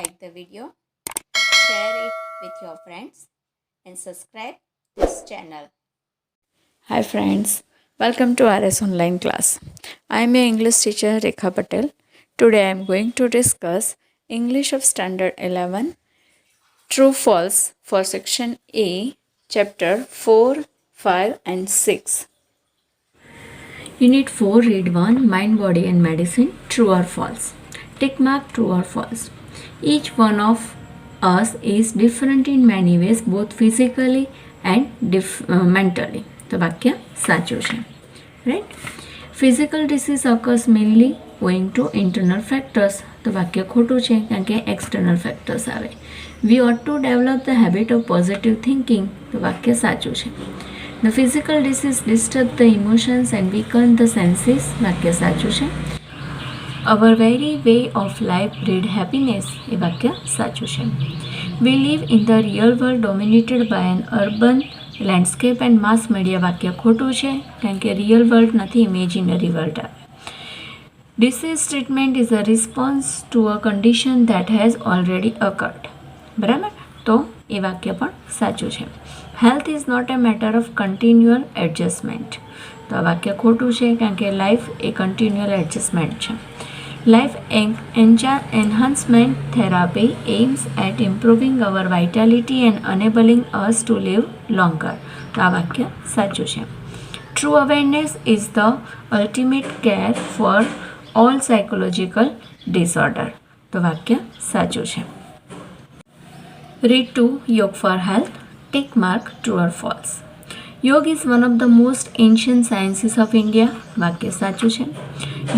like the video, share it with your friends, and subscribe this channel. Hi friends, welcome to RS online class. I am your English teacher Rekha Patel. Today I am going to discuss English of Standard 11 True False for section A, chapter 4, 5 and 6. Unit 4 read 1 Mind, Body and Medicine True or False. Tick mark true or false. Each one of us is different in many ways both physically and mentally. તો વાક્ય સાચું છે, right. Physical disease occurs mainly owing to internal factors. તો વાક્ય ખોટું છે કારણ કે એક્સટર્નલ ફેક્ટર્સ આવે. We ought to develop the habit of positive thinking. તો વાક્ય સાચું છે. The physical disease disturb the emotions and weaken the senses. વાક્ય સાચું છે. Our very way of life breed happiness. એ વાક્ય સાચું છે. We live in the real world dominated by an urban landscape and mass media. વાક્ય ખોટું છે કારણ કે રિયલ વર્લ્ડ નથી, ઇમેજિનરી વર્લ્ડ આવે. Disease treatment is a response to a condition that has already occurred. બરાબર, તો એ વાક્ય પણ સાચું છે. Health is not a matter of continual adjustment. તો આ વાક્ય ખોટું છે કારણ કે લાઈફ એ કન્ટિન્યુઅલ એડજસ્ટમેન્ટ છે. Life enhancement therapy aims at improving our vitality and enabling us to live longer. તો આ વાક્ય સાચું છે. True awareness is the ultimate care for all psychological disorder. તો વાક્ય સાચું છે. Read 2 Yoga for Health. Tick mark true or false. Yoga is one of the most ancient sciences of India. વાક્ય સાચું છે.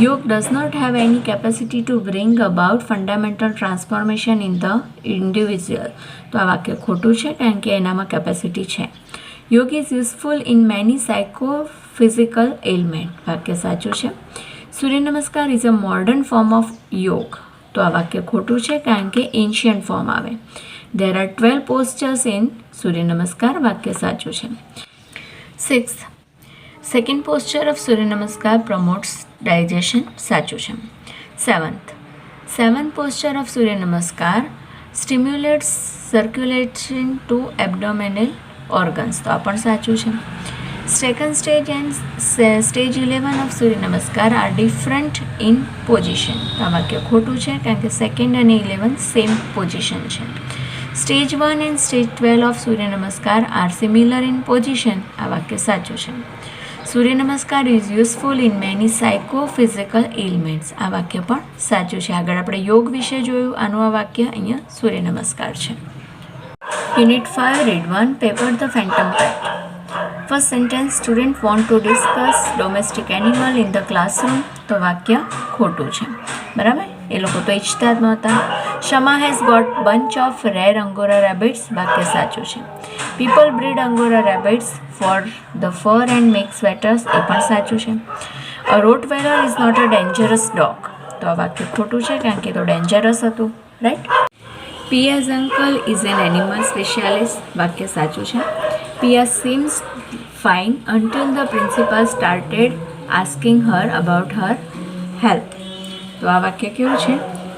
Yoga does not have any capacity to bring about fundamental transformation in the individual. તો આ વાક્ય ખોટું છે કારણ કે એનામાં કેપેસિટી છે. Yoga is useful in many psychophysical ailments. વાક્ય સાચું છે. સૂર્ય નમસ્કાર is a modern form of yoga. તો આ વાક્ય ખોટું છે કારણ કે એન્શિયન્ટ ફોર્મ આવે. There are 12 postures in સૂર્ય નમસ્કાર. વાક્ય સાચું છે. 6th, second posture of Surya Namaskar promotes digestion. સાચું છે. 7th posture of Surya Namaskar stimulates circulation to abdominal organs. તો આ પણ સાચું છે. Second stage and stage 11 of Surya Namaskar are different in position. તો આ વાક્ય ખોટું છે કારણ કે સેકન્ડ અને 11 સેમ પોઝિશન છે. સ્ટેજ 1 એન્ડ સ્ટેજ 12 ઓફ સૂર્ય નમસ્કાર આર સિમિલર ઇન પોઝિશન. આ વાક્ય સાચું છે. Surya Namaskar is useful in many psychophysical elements. આ વાક્ય પણ સાચું છે. આગળ આપણે યોગ વિશે જોયું, આનું આ વાક્ય અહીંયા સૂર્ય નમસ્કાર છે. Unit 5 read 1 paper the phantom pet. First sentence student want to discuss domestic animal in the classroom. તો વાક્ય ખોટું છે. બરાબર, એ લોકો તો ઈચ્છતા જ નહોતા. Shama has got bunch of rare angora rabbits. વાક્ય સાચું છે. People breed angora rabbits for the fur and make sweaters. એ પણ સાચું છે. A rottweiler is not a dangerous dog. તો આ વાક્ય ખોટું છે કારણ કે તો ડેન્જરસ હતું, right. Pia's uncle is an animal specialist. વાક્ય સાચું છે. Pia seems fine until the principal started asking her about her health. તો આ વાક્ય કેવું છે?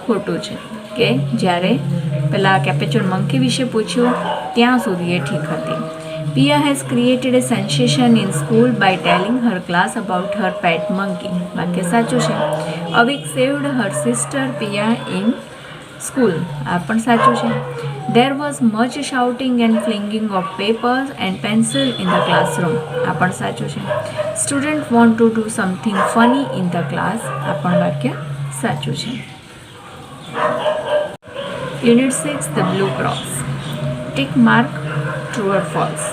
ખોટું છે કે જ્યારે પેલા કેપેચોન મંકી વિશે પૂછ્યું ત્યાં સુધી એ ઠીક હતી. Pia has created a sensation in school by telling her class about her pet monkey. વાક્ય સાચું છે. Avik saved her sister Pia in school. આ પણ સાચું છે. There was much shouting and flinging of papers and pencil in the classroom. આ પણ સાચું છે. Student want to do something funny in the class. આ પણ વાક્ય સાચું છે. Unit 6 the blue cross. Tick mark true or false.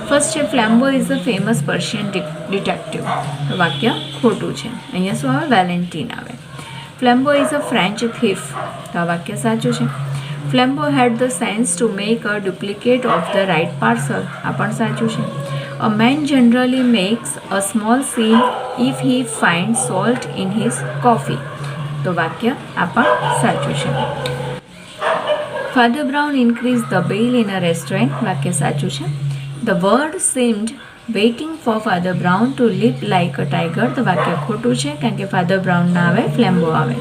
First છે Flambeau is a famous Persian detective. તો વાક્ય ખોટું છે. અહીંયા શું આવે? વેલેન્ટીન આવે. Flambeau is a French thief. તો આ વાક્ય સાચું છે. Flambeau had the sense to make a duplicate of the right parcel. આ પણ સાચું છે. A man generally makes a small scene if he find salt in his coffee. તો વાક્ય આ પણ સાચું છે. Father Brown increase the bill in a restaurant. વાક્ય સાચું છે. The word seemed waiting for father Brown to leap like a tiger. તો વાક્ય ખોટું છે કારણ કે ફાધર બ્રાઉન ના આવે, ફ્લેમ્બો આવે.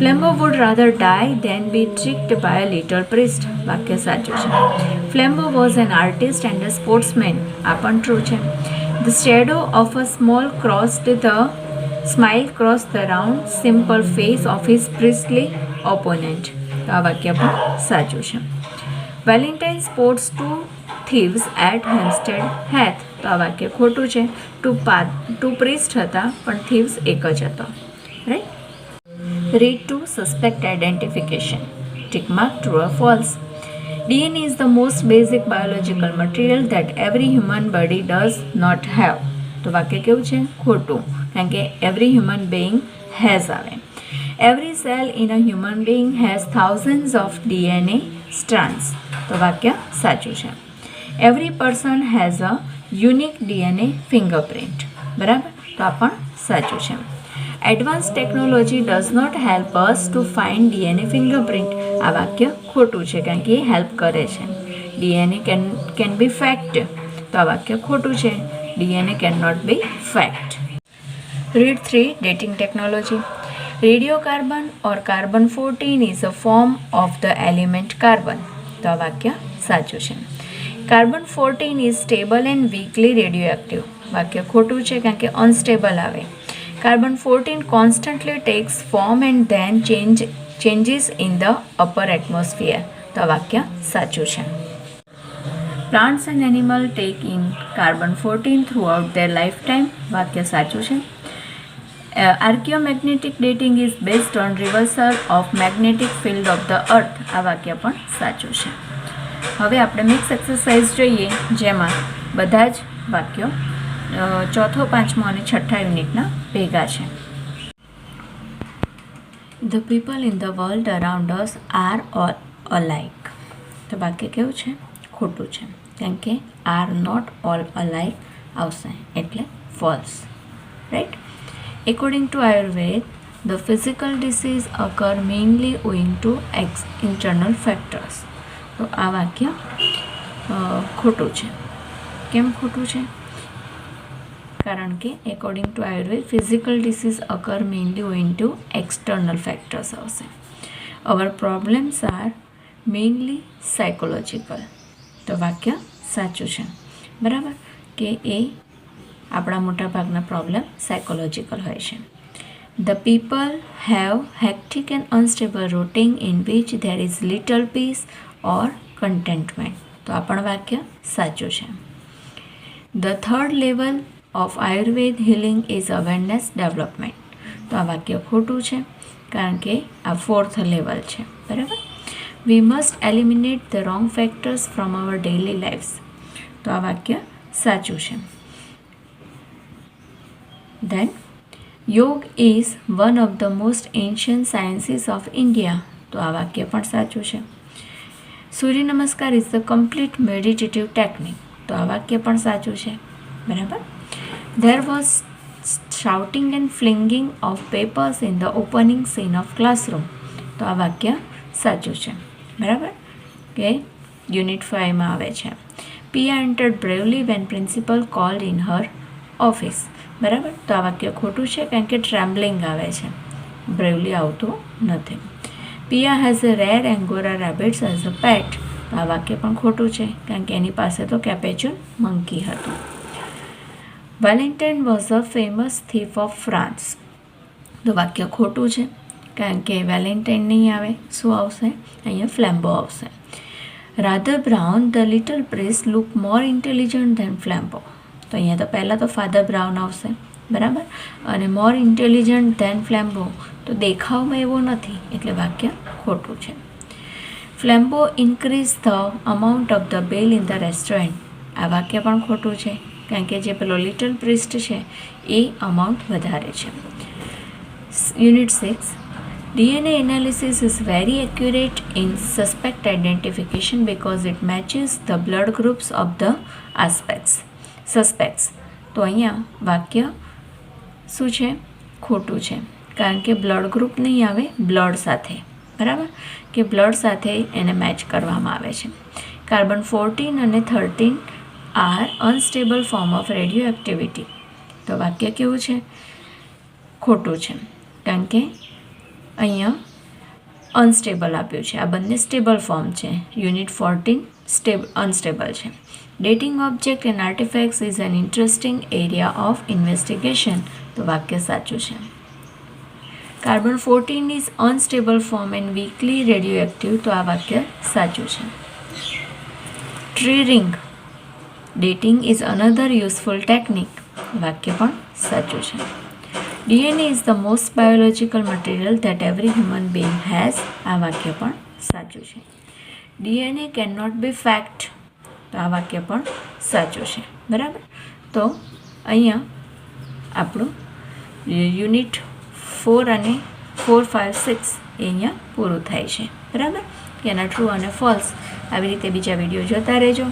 Flambeau would rather die than be tricked by a little priest. વાક્ય સાચું છે. Flambeau was an artist and a sportsman. આ પણ ટ્રુ છે. The shadow of a small crossed the smile cross the round simple face of his priestly opponent. તો આ વાક્ય પણ સાચું છે. Valentine sports two thieves at Hampstead Heath. તો આ વાક્ય ખોટું છે. ટુ પ્રિસ્ટ હતા પણ થીવ્સ એક જ હતો. Right. Read to suspect identification. Tick mark true or false. DNA is the most basic biological material that every human body does not have. તો વાક્ય કેવું છે? ખોટું. કારણ કે every human being has આવે. Every cell in a human being has thousands of DNA strands. તો વાક્ય સાચું છે. Every person has a unique DNA fingerprint. બરાબર? તો આ પણ સાચું છે. Advanced technology does not help us to find DNA fingerprint. આ વાક્ય ખોટું છે કારણ કે એ હેલ્પ કરે છે. DNA can be fact. તો આ વાક્ય ખોટું છે. DNA cannot be fact. Read 3. Dating technology. Radiocarbon or carbon-14 is a form of the element carbon. તો આ વાક્ય સાચું છે. Carbon-14 is stable and weakly radioactive. વાક્ય ખોટું છે કારણ કે અનસ્ટેબલ આવે. Carbon-14 constantly takes form and then changes in the upper atmosphere. તો આ વાક્ય સાચું છે. Plants and animals take in carbon-14 throughout their lifetime. વાક્ય સાચું છે. Archaeomagnetic dating is based on reversal of magnetic field of the earth. આ વાક્ય પણ સાચું છે. હવે આપણે મિક્સ એક્સરસાઇઝ જોઈએ જેમાં બધા જ વાક્યો ચોથો, પાંચમો અને છઠ્ઠા યુનિટના ભેગા છે. The people in the world around us are all alike. તો વાક્ય કેવું છે? ખોટું છે કારણ કે are not all alike આવશે એટલે false. Right? According to Ayurveda, the physical disease occur mainly owing to internal factors. તો આ વાક્ય ખોટું છે. કેમ ખોટું છે? કારણ કે according to Ayurveda physical disease occur mainly owing to external factors આવશે. Our problems are mainly psychological. તો વાક્ય સાચું છે. બરાબર? કે એ આપણા મોટાભાગના પ્રોબ્લેમ સાયકોલોજીકલ હોય છે. The people have hectic and unstable routine in which there is little peace or contentment. તો આ પણ વાક્ય સાચું છે. The third level of Ayurveda healing is awareness development. તો આ વાક્ય ખોટું છે કારણ કે આ ફોર્થ લેવલ છે. બરાબર? We must eliminate the wrong factors from hour daily lifes. તો આ વાક્ય સાચું છે. દેન યોગ is one of the most ancient sciences of India. તો આ વાક્ય પણ સાચું છે. Surya Namaskar is the complete meditative technique. તો આ વાક્ય પણ સાચું છે. બરાબર? There was shouting and flinging of papers in the opening scene of classroom. તો આ વાક્ય સાચું છે. બરાબર? કે યુનિટ 5માં આવે છે. Pia entered bravely when principal called in her office. બરાબર? તો આ વાક્ય ખોટું છે કારણ કે ટ્રેમ્બલિંગ આવે છે. બ્રેવલી આવતું નથી. Pia has a rare Angora rabbits as a pet. તો આ વાક્ય પણ ખોટું છે કારણ કે એની પાસે તો કેપેચ્યુન મંકી હતું. Valentine was a famous thief of France. તો વાક્ય ખોટું છે કારણ કે વેલેન્ટાઇન નહીં આવે. શું આવશે? અહીંયા ફ્લેમ્બો આવશે. Rather Brown the little prince look more intelligent then Flambeau. તો અહીંયા તો પહેલાં તો ફાધર બ્રાઉન આવશે. બરાબર? અને મોર ઇન્ટેલિજન્ટ ધેન ફ્લેમ્બો તો દેખાવમાં એવો નથી એટલે વાક્ય ખોટું છે. Flambeau increase the amount of the bill in the restaurant. આ વાક્ય પણ ખોટું છે કારણ કે જે પેલો લિટલ પ્રિસ્ટ છે એ અમાઉન્ટ વધારે છે. Unit 6 DNA analysis is very accurate in suspect identification because it matches the blood groups of the suspects. તો અહીંયા વાક્ય શું છે? ખોટું છે કારણ કે બ્લડ ગ્રુપ નહીં આવે બ્લડ સાથે. બરાબર? કે બ્લડ સાથે એને મેચ કરવામાં આવે છે. કાર્બન-14 અને 13 are unstable form of radioactivity. તો વાક્ય કેવું છે? ખોટું છે કારણ કે અહીંયા અનસ્ટેબલ આપ્યું છે. આ બંને સ્ટેબલ ફોર્મ છે. યુનિટ 14 અનસ્ટેબલ છે. Dating object and artefacts is an interesting area of investigation. તો વાક્ય સાચું છે. Carbon 14 is unstable form and weakly radio active. તો આ વાક્ય સાચું છે. Tree ring dating is another useful technique. વાક્ય પણ સાચું છે. DNA is the most biological material that every human being has. આ વાક્ય પણ સાચું છે. DNA cannot be fact. તો આ વાક્ય પણ સાચું છે. બરાબર. તો અહીંયા આપણું યુનિટ 4 અને 4, 5, 6 એ અહીંયા પૂરું થાય છે. બરાબર. એના ટ્રુ અને ફોલ્સ આવી રીતે બીજા વિડીયો જોતા રહેજો.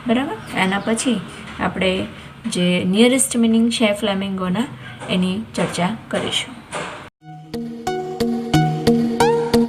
બરાબર. એના પછી આપણે જે નિયરેસ્ટ મિનિંગ છે ફ્લેમિંગોના એની ચર્ચા કરીશું.